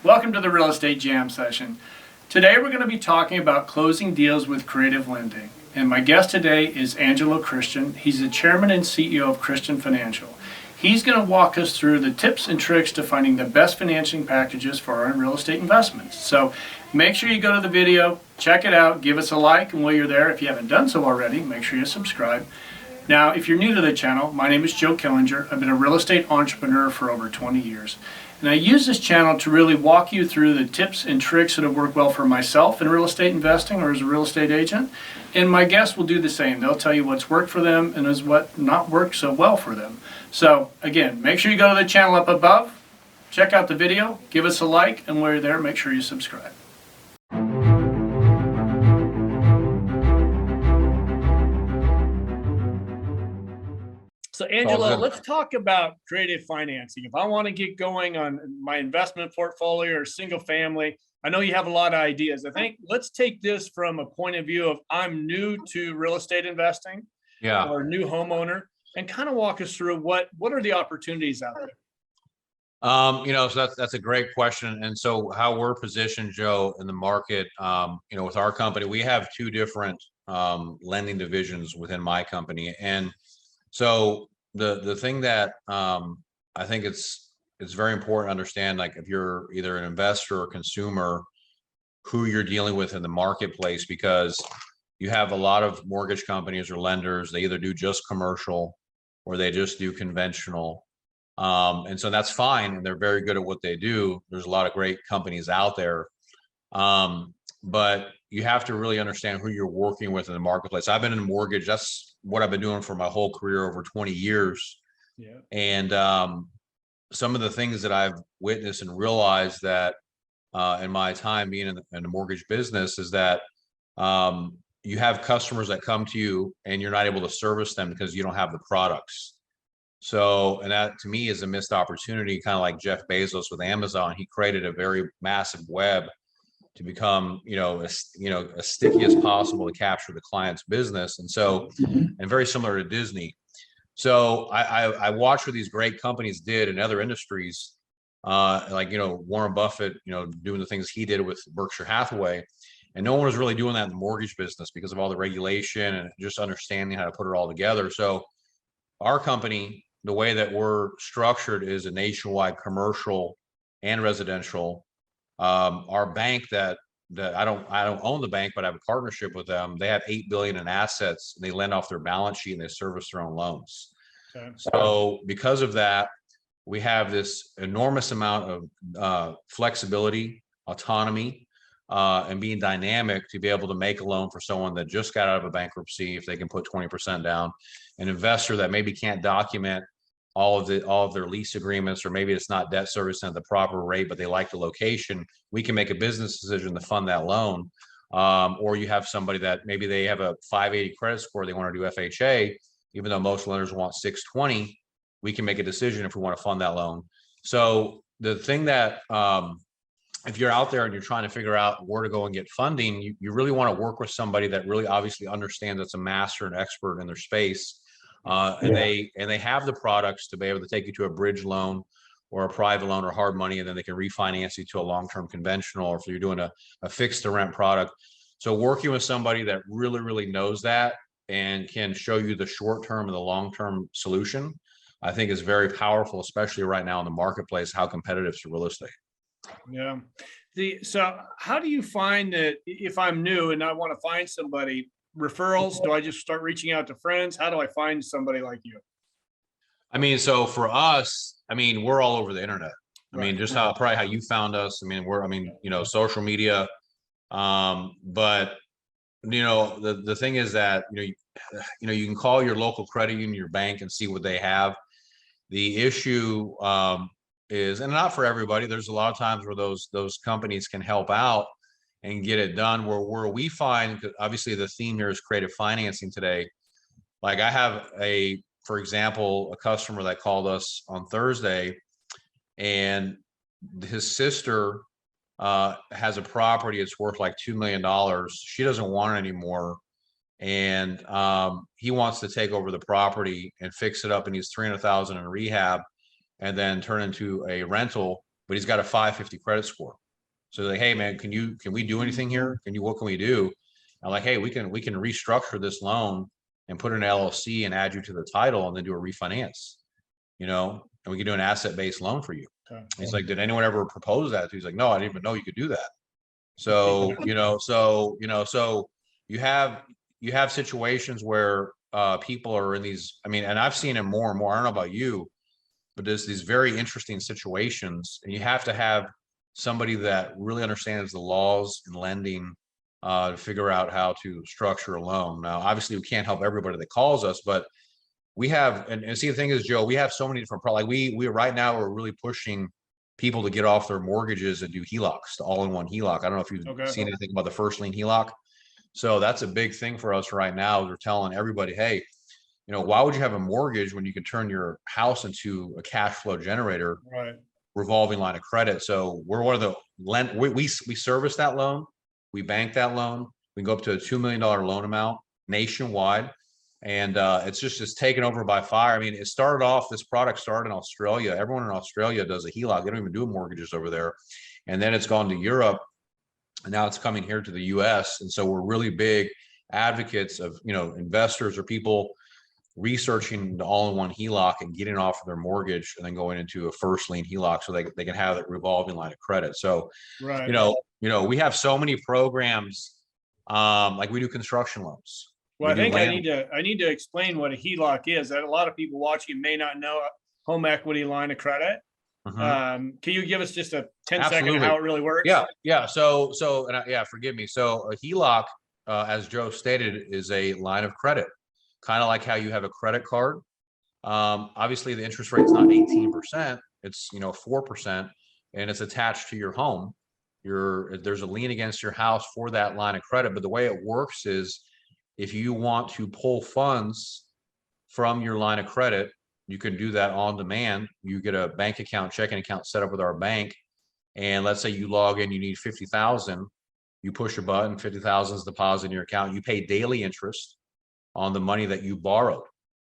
Welcome to the Real Estate Jam session. Today we're going to be talking about closing deals with creative lending. And my guest today is Angelo Christian. He's the chairman and CEO of Christian Financial. He's going to walk us through the tips and tricks to finding the best financing packages for our real estate investments. So make sure you go to the video, check it out, give us a like, and while you're there, if you haven't done so already, make sure you subscribe. Now, if you're new to the channel, my name is Joe Killinger. I've been a real estate entrepreneur for over 20 years. And I use this channel to really walk you through the tips and tricks that have worked well for myself in real estate investing or as a real estate agent. And my guests will do the same. They'll tell you what's worked for them and what not worked so well for them. So again, make sure you go to the channel up above, check out the video, give us a like, and while you're there, make sure you subscribe. So Angelo, let's talk about creative financing. If I want to get going on my investment portfolio or single family, I know you have a lot of ideas. I think let's take this from a point of view of I'm new to real estate investing, or a new homeowner, and kind of walk us through what are the opportunities out there? So that's a great question. And so how we're positioned, Joe, in the market, with our company, we have two different lending divisions within my company. And so the thing that I think it's very important to understand, like if you're either an investor or consumer, who you're dealing with in the marketplace, because you have a lot of mortgage companies or lenders, they either do just commercial or they just do conventional. And so that's fine. And they're very good at what they do. There's a lot of great companies out there. But you have to really understand who you're working with in the marketplace. I've been in mortgage. That's what I've been doing for my whole career, over 20 years. Yeah. And some of the things that I've witnessed and realized that in my time being in the mortgage business is that you have customers that come to you and you're not able to service them because you don't have the products. So, and that to me is a missed opportunity, kind of like Jeff Bezos with Amazon. He created a very massive web to become, as sticky as possible to capture the client's business. And so, and very similar to Disney. So I watched what these great companies did in other industries, like, Warren Buffett, doing the things he did with Berkshire Hathaway. And no one was really doing that in the mortgage business because of all the regulation and just understanding how to put it all together. So our company, the way that we're structured is a nationwide commercial and residential. Our bank that I don't own the bank, but I have a partnership with them. They have $8 billion in assets. And they lend off their balance sheet and they service their own loans. Okay. So because of that, we have this enormous amount of flexibility, autonomy, and being dynamic to be able to make a loan for someone that just got out of a bankruptcy if they can put 20% down, an investor that maybe can't document all of their lease agreements, or maybe it's not debt servicing at the proper rate, but they like the location. We can make a business decision to fund that loan. Or you have somebody that maybe they have a 580 credit score, they want to do FHA, even though most lenders want 620, we can make a decision if we want to fund that loan. So the thing that, if you're out there and you're trying to figure out where to go and get funding, you really want to work with somebody that really obviously understands, that's a master and expert in their space. And they have the products to be able to take you to a bridge loan or a private loan or hard money, and then they can refinance you to a long-term conventional, or if you're doing a fixed to rent product. So working with somebody that really, really knows that and can show you the short-term and the long-term solution, I think is very powerful, especially right now in the marketplace, how competitive is real estate. Yeah. So how do you find that if I'm new and I want to find somebody? Referrals? Do I just start reaching out to friends? How do I find somebody like you? So for us, we're all over the internet. Just probably how you found us. Social media. But the thing is that, you can call your local credit union, your bank, and see what they have. The issue is, and not for everybody, there's a lot of times where those companies can help out and get it done. Where we find, obviously the theme here is creative financing today. Like I have for example, a customer that called us on Thursday, and his sister has a property. It's worth like $2 million. She doesn't want it anymore. And he wants to take over the property and fix it up, and he's $300,000 in rehab and then turn into a rental but he's got a 550 credit score. So they're like, hey man, can we do anything here? What can we do? I'm like, hey, we can restructure this loan and put an LLC and add you to the title and then do a refinance, and we can do an asset-based loan for you. Okay. He's like, did anyone ever propose that? He's like, no, I didn't even know you could do that. So, so you have situations where people are in these, and I've seen it more and more. I don't know about you, but there's these very interesting situations, and you have to have somebody that really understands the laws in lending to figure out how to structure a loan. Now, obviously, we can't help everybody that calls us, but we have, and see, the thing is, Joe, we have so many different like we right now we're really pushing people to get off their mortgages and do HELOCs, the all-in-one HELOC. I don't know if you've seen anything about the first lien HELOC. So that's a big thing for us right now. We're telling everybody, hey, why would you have a mortgage when you can turn your house into a cash flow generator, right? Revolving line of credit. So we're one of the we service that loan, we bank that loan. We can go up to a $2 million loan amount nationwide. And it's taken over by fire. It started off, this product started in Australia. Everyone in Australia does a HELOC. They don't even do mortgages over there. And then it's gone to Europe, and now it's coming here to the US. And so we're really big advocates of, investors or people researching the all-in-one HELOC and getting off of their mortgage and then going into a first lien HELOC so they can have that revolving line of credit. So, right. We have so many programs, like we do construction loans. Well, I think I need to explain what a HELOC is. That a lot of people watching may not know a home equity line of credit. Can you give us just a 10-second how it really works? Yeah. So forgive me. So a HELOC, as Joe stated, is a line of credit, kind of like how you have a credit card. Obviously, the interest rate is not 18%; it's 4%, and it's attached to your home. There's a lien against your house for that line of credit. But the way it works is, if you want to pull funds from your line of credit, you can do that on demand. You get a bank account, checking account set up with our bank. And let's say you log in, you need 50,000, you push a button, 50,000 is deposited in your account. You pay daily interest on the money that you borrowed.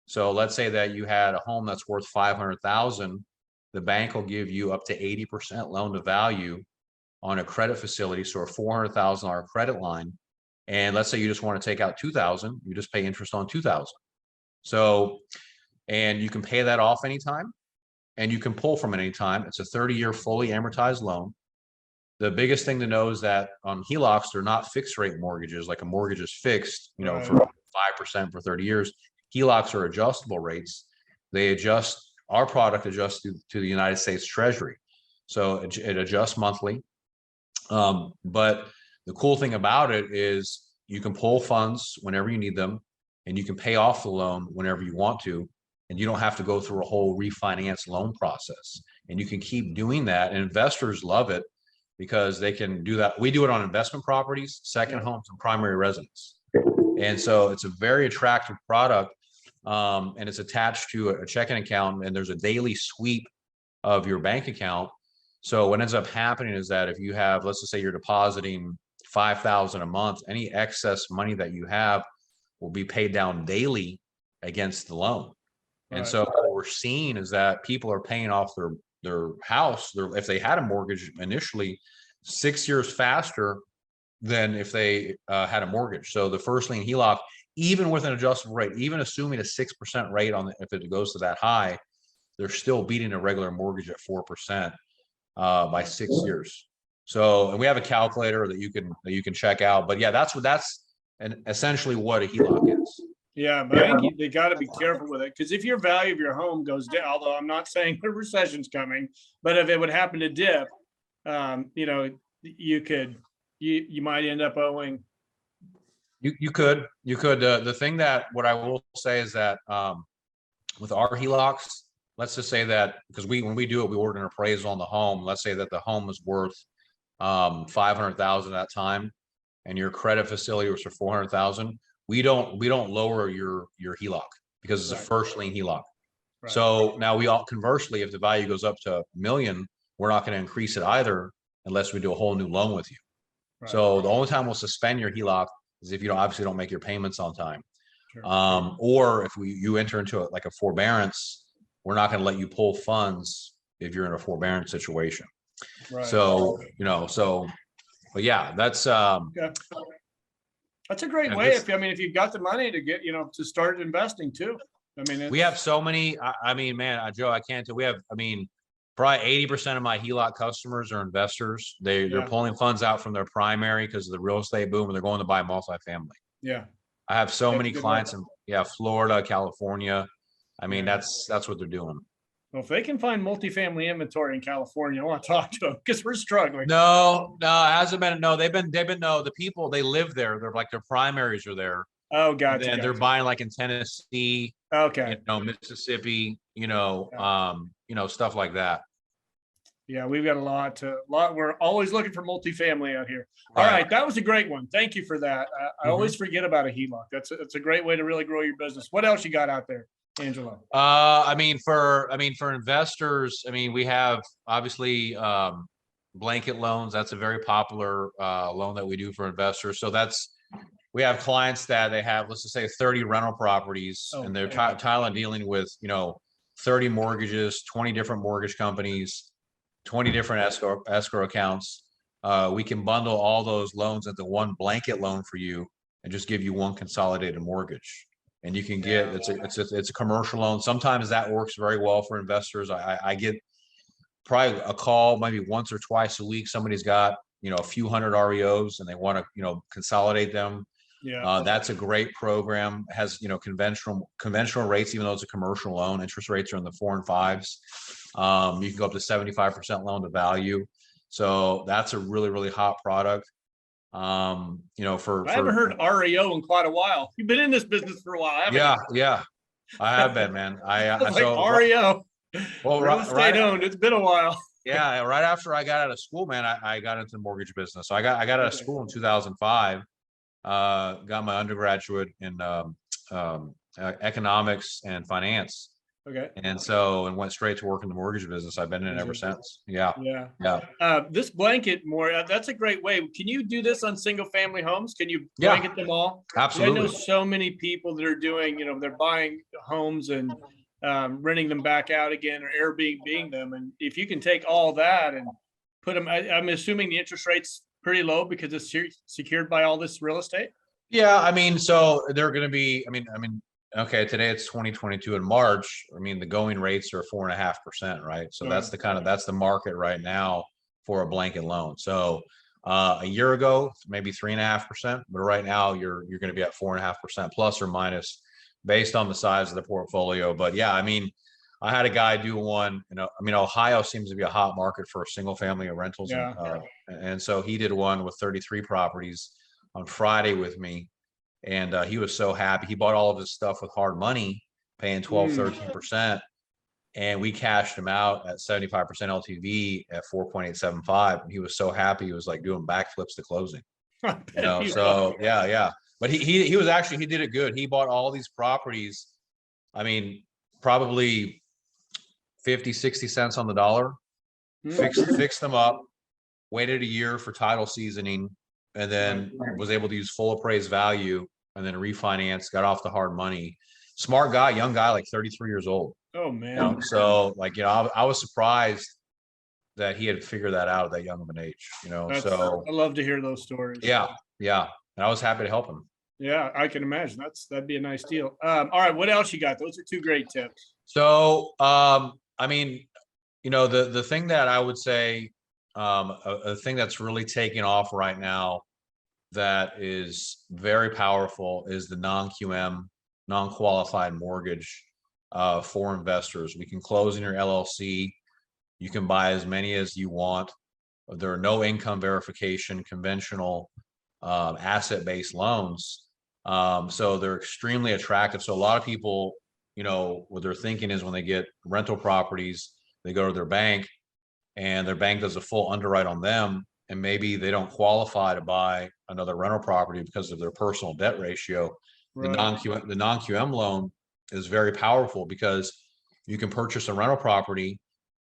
So let's say that you had a home that's worth 500,000. The bank will give you up to 80% loan to value on a credit facility. So a $400,000 credit line. And let's say you just want to take out 2,000, you just pay interest on 2,000. So, and you can pay that off anytime, and you can pull from it anytime. It's a 30-year fully amortized loan. The biggest thing to know is that on HELOCs, they're not fixed rate mortgages. Like a mortgage is fixed, for 5% for 30 years. HELOCs are adjustable rates. Our product adjusts to the United States Treasury. So it adjusts monthly. But the cool thing about it is you can pull funds whenever you need them, and you can pay off the loan whenever you want to, and you don't have to go through a whole refinance loan process. And you can keep doing that. And investors love it because they can do that. We do it on investment properties, second homes, and primary residence. And so it's a very attractive product, and it's attached to a checking account, and there's a daily sweep of your bank account. So what ends up happening is that if you have, let's just say you're depositing 5,000 a month, any excess money that you have will be paid down daily against the loan. And so what we're seeing is that people are paying off their house, if they had a mortgage initially, 6 years faster than if they had a mortgage. So the first lien HELOC, even with an adjustable rate, even assuming a 6% rate if it goes to that high, they're still beating a regular mortgage at 4% by 6 years. So, and we have a calculator that you can check out. But yeah, that's essentially what a HELOC is. Yeah, but I think they got to be careful with it, because if your value of your home goes down, although I'm not saying a recession's coming, but if it would happen to dip, you might end up owing. You could. The thing that what I will say is that with our HELOCs, let's just say that, because when we do it, we order an appraisal on the home. Let's say that the home is worth 500,000 at that time, and your credit facility was for 400,000. We don't lower your HELOC because it's a first lien HELOC. Right. So now conversely, if the value goes up to $1 million, we're not going to increase it either unless we do a whole new loan with you. Right. So the only time we'll suspend your HELOC is if you obviously don't make your payments on time. Sure. Or if you enter into a forbearance, we're not going to let you pull funds if you're in a forbearance situation. Right. So, but yeah, that's, Okay. That's a great yeah, way. If you've got the money to get, to start investing too. we have so many, man, Joe, I can't tell, probably 80% of my HELOC customers are investors. They're pulling funds out from their primary because of the real estate boom, and they're going to buy multifamily. Yeah. I have so That's many a good clients one. in Florida, California. Yeah. That's what they're doing. Well, if they can find multifamily inventory in California, I want to talk to them because we're struggling. No, it hasn't been. No, the people, they live there. They're like, their primaries are there. Oh, gotcha. And they're buying like in Tennessee, Okay. Mississippi, stuff like that. Yeah, we've got a lot. We're always looking for multifamily out here. All right, that was a great one. Thank you for that. I always forget about a HELOC. That's a great way to really grow your business. What else you got out there, Angelo? For investors, we have obviously blanket loans. That's a very popular loan that we do for investors. So we have clients that they have, let's just say 30 rental properties, and they're Thailand dealing with, 30 mortgages, 20 different mortgage companies, 20 different escrow accounts. We can bundle all those loans into one blanket loan for you and just give you one consolidated mortgage. And you can get, it's a commercial loan. Sometimes that works very well for investors. I get probably a call maybe once or twice a week. Somebody's got, a few hundred REOs and they want to, consolidate them. Yeah. That's a great program. It has, conventional rates, even though it's a commercial loan. Interest rates are in the 4 and 5s. You can go up to 75% loan to value. So that's a really, really hot product. I haven't heard REO in quite a while. You've been in this business for a while, haven't you? Yeah, I have been, man. REO. Well, real estate owned. It's been a while. Yeah, right after I got out of school, man, I got into the mortgage business. So I got out of school in 2005. Got my undergraduate in economics and finance. Okay. And went straight to work in the mortgage business. I've been in it ever since. Yeah. This blanket that's a great way. Can you do this on single family homes? Can you blanket them all? Absolutely. I know so many people that are doing, they're buying homes and renting them back out again or Airbnb them. And if you can take all that and put them, I'm assuming the interest rate's pretty low because it's secured by all this real estate. Yeah. So they're going to be, okay, today it's 2022 in March. The going rates are 4.5%, right? So that's the market right now for a blanket loan. So a year ago, maybe 3.5%, but right now you're going to be at 4.5% plus or minus based on the size of the portfolio. But yeah, I had a guy do one, Ohio seems to be a hot market for single family rentals. Yeah. And so he did one with 33 properties on Friday with me. And he was so happy. He bought all of his stuff with hard money, paying 12, 13%. And we cashed him out at 75% LTV at 4.875. And he was so happy. He was like doing backflips to closing. So yeah. But he was actually, he did it good. He bought all these properties. Probably 50, 60 cents on the dollar, fixed them up, waited a year for title seasoning, and then was able to use full appraised value and then refinance, got off the hard money. Smart guy, young guy, like 33 years old. Oh man. I was surprised that he had figured that out at that young of an age, I love to hear those stories. Yeah. And I was happy to help him. Yeah, I can imagine that'd be a nice deal. All right. What else you got? Those are two great tips. So, the thing that I would say, a thing that's really taking off right now that is very powerful is the non-QM, non-qualified mortgage for investors. We can close in your LLC. You can buy as many as you want. There are no income verification, conventional asset-based loans. So they're extremely attractive. So a lot of people, what they're thinking is when they get rental properties, they go to their bank and their bank does a full underwrite on them. And maybe they don't qualify to buy another rental property because of their personal debt ratio. Right. The non-QM loan is very powerful because you can purchase a rental property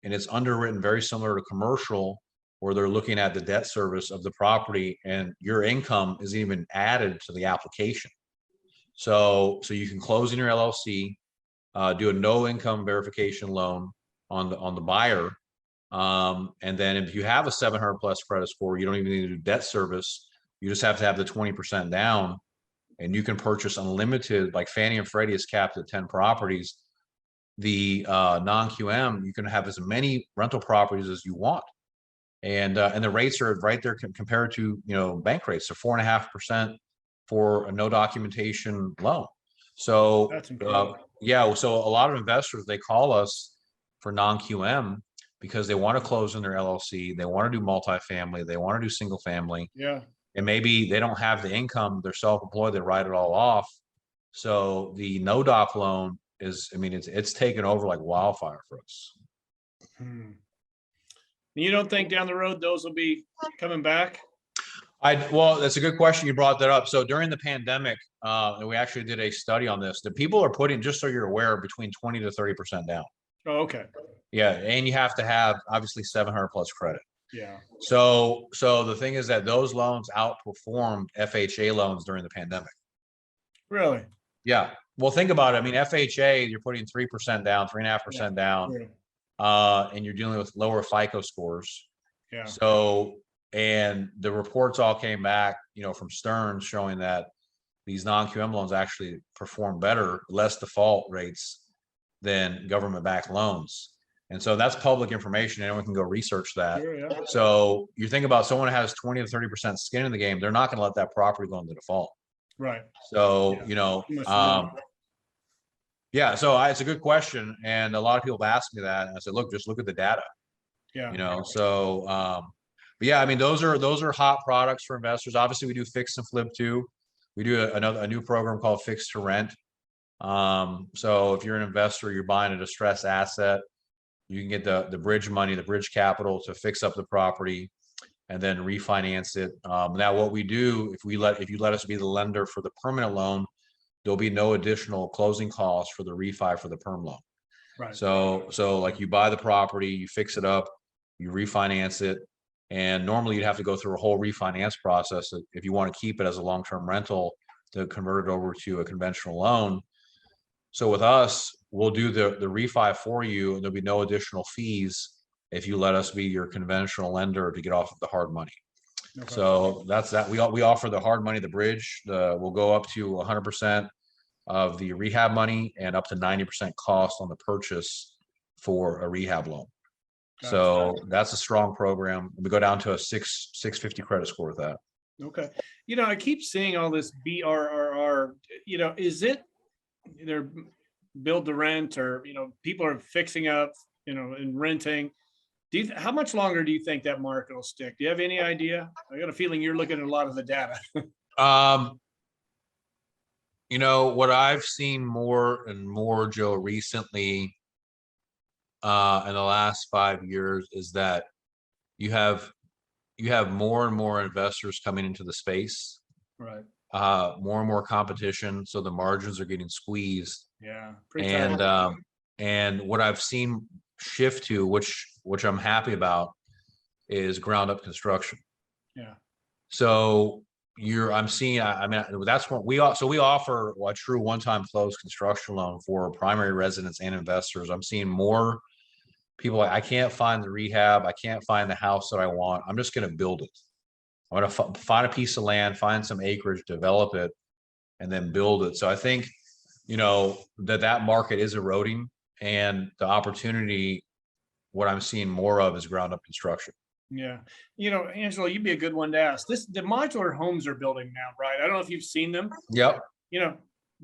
and it's underwritten very similar to commercial, where they're looking at the debt service of the property and your income is even added to the application. So you can close in your LLC, do a no income verification loan on the buyer, And then if you have a 700 plus credit score, you don't even need to do debt service. You just have to have the 20% down, and you can purchase unlimited, like Fannie and Freddie is capped at 10 properties. The non-QM, you can have as many rental properties as you want. And the rates are right there compared to, bank rates. So 4.5% for a no documentation loan. So That's incredible. yeah, so a lot of investors, they call us for non-QM because they want to close in their LLC, they want to do multifamily, they want to do single family. Yeah. And maybe they don't have the income, they're self-employed, they write it all off. So the no doc loan is, it's taken over like wildfire for us. You don't think down the road those will be coming back? Well, that's a good question. You brought that up. So during the pandemic, and we actually did a study on this, that people are putting, just so you're aware, between 20 to 30% down. Oh, okay. Yeah. And you have to have obviously 700 plus credit. Yeah. So the thing is that those loans outperformed FHA loans during the pandemic. Really? Yeah. Well, think about it. FHA, you're putting 3% down, 3.5% down, and you're dealing with lower FICO scores. Yeah. So, and the reports all came back, from Stearns showing that these non-QM loans actually perform better, less default rates than government-backed loans. And so that's public information. Anyone can go research that. Sure, yeah. So you think about someone who has 20 to 30% skin in the game, they're not going to let that property go into default. Right. So, yeah, so it's a good question. And a lot of people have asked me that. And I said, look, just look at the data. Yeah. But yeah, those are hot products for investors. Obviously, we do fix and flip too. We do a new program called Fix to Rent. So if you're an investor, you're buying a distressed asset, you can get the bridge money, the bridge capital to fix up the property and then refinance it. Now what we do, if you let us be the lender for the permanent loan, there'll be no additional closing costs for the refi for the perm loan. Right. So like you buy the property, you fix it up, you refinance it. And normally you'd have to go through a whole refinance process if you want to keep it as a long-term rental to convert it over to a conventional loan. So with us, we'll do the refi for you, and there'll be no additional fees if you let us be your conventional lender to get off of the hard money. Okay. So that's that. We offer the hard money, the bridge. We'll go up to 100% of the rehab money and up to 90% cost on the purchase for a rehab loan. Gotcha. So that's a strong program. We go down to a 650 credit score with that. Okay. I keep seeing all this BRRR. Is it they're build to rent, or people are fixing up, and renting? How much longer do you think that market will stick? Do you have any idea? I got a feeling you're looking at a lot of the data. What I've seen more and more, Joe, recently, in the last 5 years, is that you have more and more investors coming into the space. Right. More and more competition, so the margins are getting squeezed. Yeah. And what I've seen shift to, which I'm happy about, is ground up construction. Yeah. So that's what we offer a true one-time close construction loan for primary residents and investors. I'm seeing more people like, I can't find the rehab, I can't find the house that I want, I'm just going to build it. I'm going to find a piece of land, find some acreage, develop it, and then build it. So I think, that market is eroding, and the opportunity, what I'm seeing more of, is ground up construction. Yeah. Angelo, you'd be a good one to ask. The modular homes are building now, right? I don't know if you've seen them. Yep.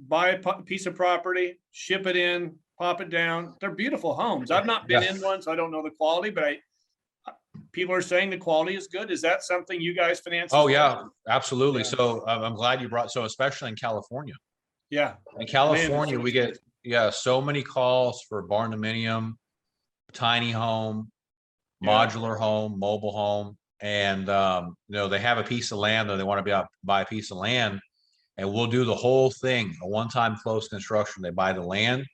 Buy a piece of property, ship it in, pop it down. They're beautiful homes. I've not been in one, so I don't know the quality, but people are saying the quality is good. Is that something you guys finance? Oh yeah, absolutely. Yeah. So I'm glad you brought, especially in California. Yeah. In California, we get, so many calls for barn dominium, tiny home, modular home, mobile home. And, they have a piece of land, or they want to buy a piece of land, and we'll do the whole thing, a one-time close construction. They buy the land,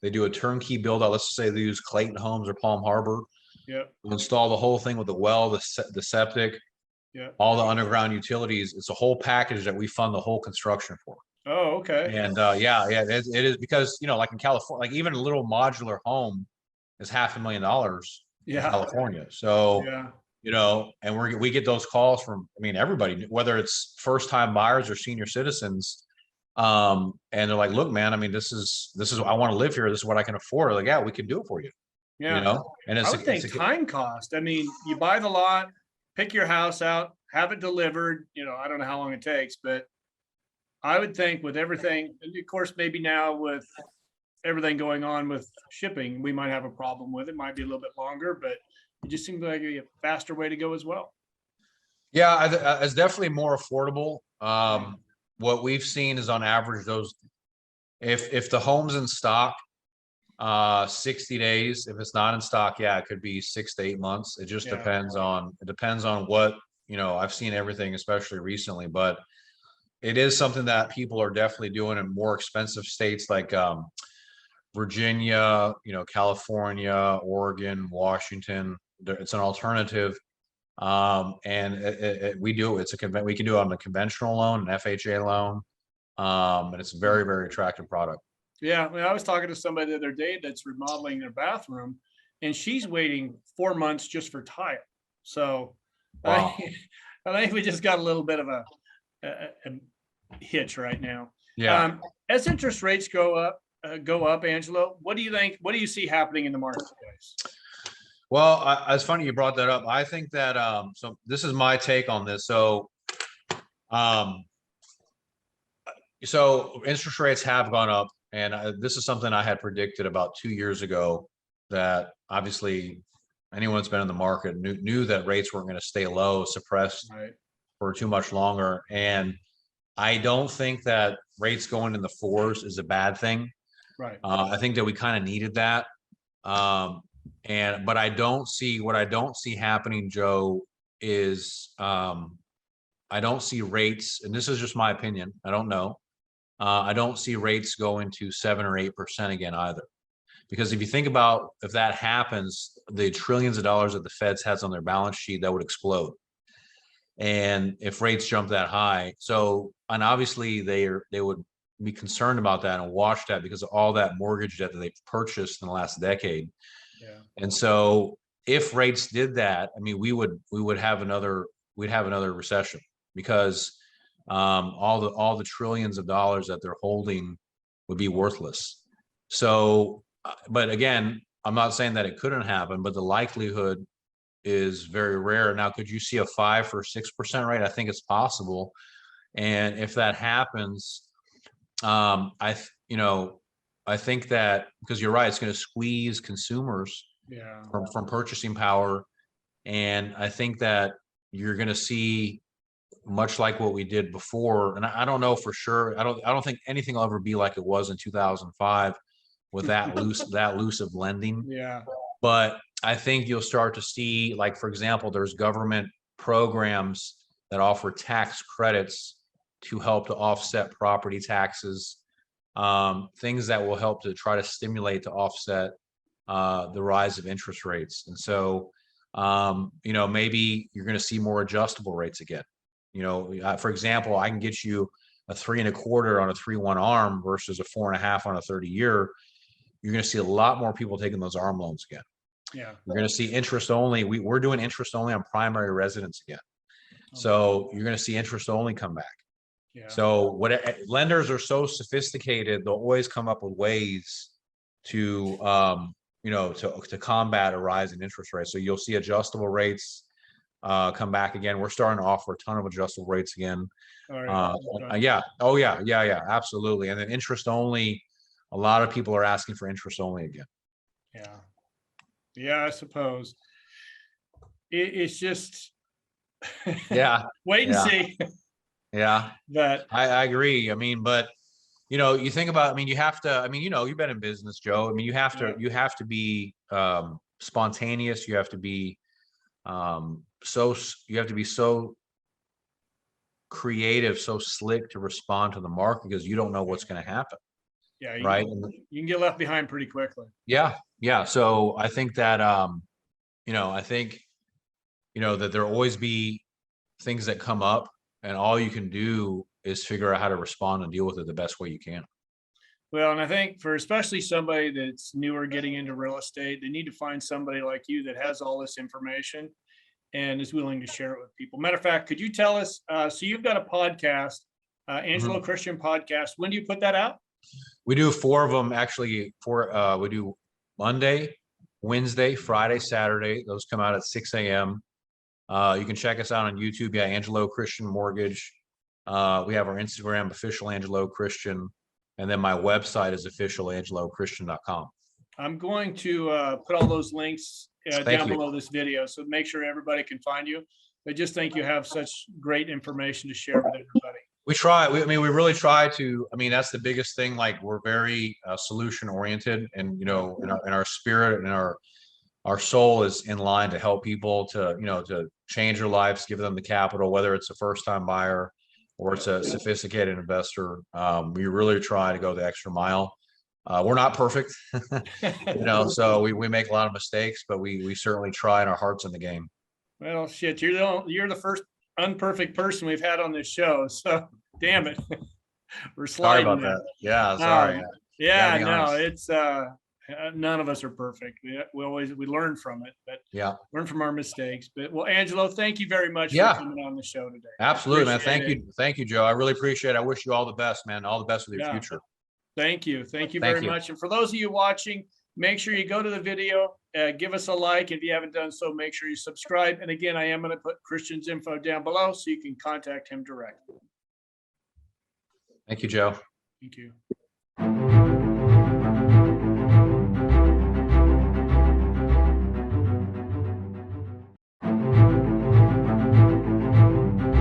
they do a turnkey build out. Let's just say they use Clayton Homes or Palm Harbor. Yeah. We'll install the whole thing with the well, the septic, all the underground utilities. It's a whole package that we fund the whole construction for. Oh, okay. And it is because, like in California, like even a little modular home is $500,000. in Yeah. California. So, Yeah. and we get those calls from, I mean, everybody, whether it's first time buyers or senior citizens. And they're like, look, man, I mean, this is, I want to live here. This is what I can afford. Like, yeah, we can do it for you, Yeah. and I would think time cost. I mean, you buy the lot, pick your house out, have it delivered. I don't know how long it takes, but I would think with everything, and of course, maybe now with everything going on with shipping, we might have a problem with it. Might be a little bit longer, but it just seems like a faster way to go as well. Yeah, it's definitely more affordable. What we've seen is on average, those, if the home's in stock, 60 days. If it's not in stock, yeah, it could be 6 to 8 months. It just Yeah. depends on, what, I've seen everything, especially recently, but it is something that people are definitely doing in more expensive states like Virginia, California, Oregon, Washington. It's an alternative. And we do it. We can do it on a conventional loan, an FHA loan. And it's a very, very attractive product. Yeah. I mean, I was talking to somebody the other day that's remodeling their bathroom, and she's waiting 4 months just for tile. So Wow. I think we just got a little bit of a hitch right now. Yeah. As interest rates go up, Angelo, what do you think? What do you see happening in the marketplace? Well, it's funny you brought that up. I think that so this is my take on this. Um, so interest rates have gone up, and this is something I had predicted about 2 years ago. That obviously anyone that's been in the market knew that rates weren't going to stay low, suppressed Right. for too much longer. And I don't think that rates going in the fours is a bad thing. Right. I think that we kind of needed that. But I don't see happening, Joe, is I don't see rates, and this is just my opinion, I don't know. I don't see rates going to 7 or 8% again either. Because if you think about, if that happens, the trillions of dollars that the Feds has on their balance sheet, that would explode. And if rates jump that high, and obviously they would be concerned about that and watch that because of all that mortgage debt that they've purchased in the last decade. Yeah. And so if rates did that, I mean, we'd have another recession, because all the trillions of dollars that they're holding would be worthless. So, but again, I'm not saying that it couldn't happen, but the likelihood is very rare. Now, could you see a 5 or 6% rate? I think it's possible. And if that happens, I think that, because you're right, it's going to squeeze consumers from purchasing power. And I think that you're going to see, much like what we did before. And I don't know for sure. I don't think anything will ever be like it was in 2005 with that loose of lending. Yeah. But I think you'll start to see, like, for example, there's government programs that offer tax credits to help to offset property taxes, things that will help to try to stimulate to offset the rise of interest rates. And so, maybe you're going to see more adjustable rates again. For example, I can get you a 3.25 on a 3/1 ARM versus a 4.5 on a 30-year. You're going to see a lot more people taking those ARM loans again. Yeah. You're going to see interest only. We're doing interest only on primary residence again. So you're going to see interest only come back. Yeah. So lenders are so sophisticated, they'll always come up with ways to to combat a rise in interest rates. So you'll see adjustable rates come back again. We're starting to offer a ton of adjustable rates again. All right. Yeah. Oh yeah. Absolutely. And then interest only, a lot of people are asking for interest only again. Yeah, I suppose it's just yeah. wait and see. Yeah, But I agree. I mean, but you think about, I mean, you have to, I mean, you've been in business, Joe. I mean, you have to be spontaneous. You have to be so creative, so slick to respond to the market, because you don't know what's going to happen. Yeah, right. You can get left behind pretty quickly. Yeah. So I think that that there'll always be things that come up, and all you can do is figure out how to respond and deal with it the best way you can. Well, and I think for especially somebody that's newer getting into real estate, they need to find somebody like you that has all this information and is willing to share it with people. Matter of fact, could you tell us? So you've got a podcast, Angelo Mhm. Christian podcast. When do you put that out? We do 4 of them actually. We do Monday, Wednesday, Friday, Saturday. Those come out at 6 a.m. You can check us out on YouTube. Yeah, Angelo Christian Mortgage. We have our Instagram, official Angelo Christian, and then my website is officialangelochristian.com. I'm going to put all those links Thank down you. below this video, so make sure everybody can find you. I just think you have such great information to share with everybody. We try. I mean, we really try to. I mean, that's the biggest thing. Like, we're very solution oriented, and in our spirit and our soul is in line to help people to to change their lives, give them the capital, whether it's a first time buyer or it's a sophisticated investor. We really try to go the extra mile. We're not perfect, so we make a lot of mistakes, but we certainly try, and our heart's in the game. Well, shit, you're the first unperfect person we've had on this show, so damn it, we're Sorry sliding about there. that. Yeah, sorry. Yeah, be no, honest. it's none of us are perfect. We learn from it, but Yeah, learn from our mistakes. But well, Angelo, thank you very much for yeah, coming on the show today. absolutely, man. Appreciate it. Thank you, Joe. I really appreciate it. I wish you all the best, man. All the best with your Yeah, future. thank you. Thank you Thank very you. much. And for those of you watching, make sure you go to the video, give us a like. If you haven't done so, make sure you subscribe. And again, I am going to put Christian's info down below so you can contact him directly. Thank you, Joe. Thank you.